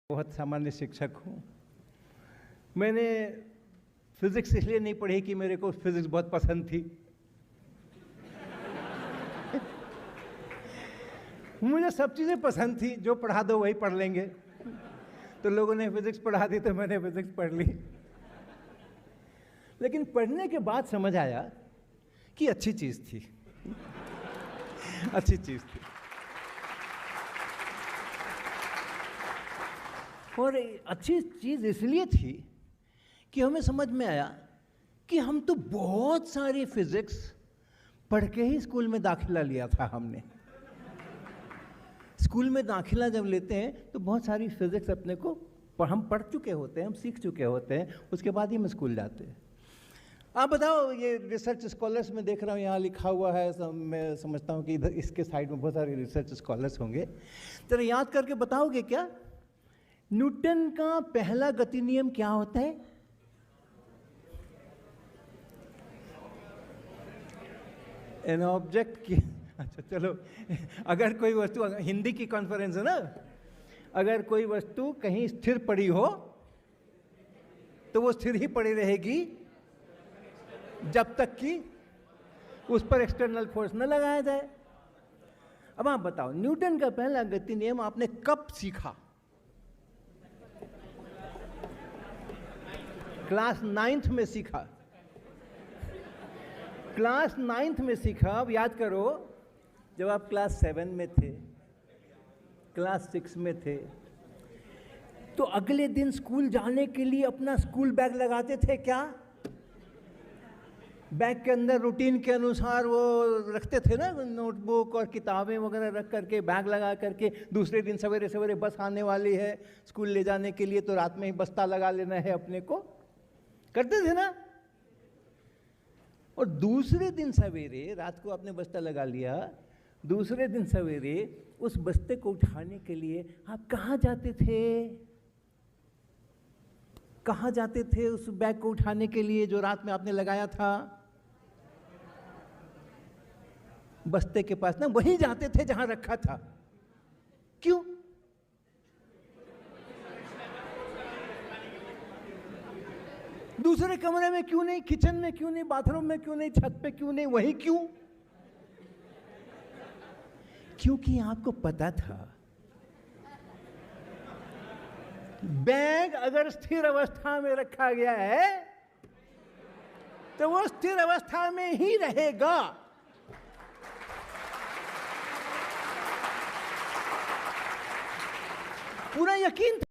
बहुत सामान्य शिक्षक हूँ। मैंने फिजिक्स इसलिए नहीं पढ़ी कि मेरे को फिजिक्स बहुत पसंद थी। मुझे सब चीज़ें पसंद थी, जो पढ़ा दो वही पढ़ लेंगे। तो लोगों ने फिजिक्स पढ़ा दी तो मैंने फिजिक्स पढ़ ली। लेकिन पढ़ने के बाद समझ आया कि अच्छी चीज़ थी। अच्छी चीज़ थी। और अच्छी चीज़ इसलिए थी कि हमें समझ में आया कि हम तो बहुत सारी फिजिक्स पढ़ के ही स्कूल में दाखिला लिया था। हमने स्कूल में दाखिला जब लेते हैं तो बहुत सारी फिजिक्स अपने को हम पढ़ चुके होते हैं, हम सीख चुके होते हैं, उसके बाद ही हम स्कूल जाते हैं। आप बताओ, ये रिसर्च स्कॉलर्स में देख रहा हूँ यहाँ लिखा हुआ है, मैं समझता हूँ कि इधर इसके साइड में बहुत सारे रिसर्च स्कॉलर्स होंगे। जरा याद करके बताओगे क्या, न्यूटन का पहला गति नियम क्या होता है? एन ऑब्जेक्ट की, अच्छा चलो, अगर कोई वस्तु, हिंदी की कॉन्फ्रेंस है ना, अगर कोई वस्तु कहीं स्थिर पड़ी हो तो वो स्थिर ही पड़ी रहेगी जब तक कि उस पर एक्सटर्नल फोर्स न लगाया जाए। अब आप बताओ, न्यूटन का पहला गति नियम आपने कब सीखा? क्लास 9th में सीखा। क्लास 9th में सीखा। अब याद करो, जब आप क्लास 7 में थे, क्लास 6 में थे, तो अगले दिन स्कूल जाने के लिए अपना स्कूल बैग लगाते थे क्या? बैग के अंदर रूटीन के अनुसार वो रखते थे ना, नोटबुक और किताबें वगैरह रख करके, बैग लगा करके, दूसरे दिन सवेरे सवेरे बस आने वाली है स्कूल ले जाने के लिए, तो रात में ही बस्ता लगा लेना है अपने को, करते थे ना। और दूसरे दिन सवेरे, रात को आपने बस्ता लगा लिया, दूसरे दिन सवेरे उस बस्ते को उठाने के लिए आप कहाँ जाते थे? कहाँ जाते थे उस बैग को उठाने के लिए जो रात में आपने लगाया था? बस्ते के पास ना, वहीं जाते थे जहां रखा था। क्यों? दूसरे कमरे में क्यों नहीं, किचन में क्यों नहीं, बाथरूम में क्यों नहीं, छत पे क्यों नहीं, वहीं क्यों? क्योंकि आपको पता था बैग अगर स्थिर अवस्था में रखा गया है तो वो स्थिर अवस्था में ही रहेगा। पूरा यकीन था।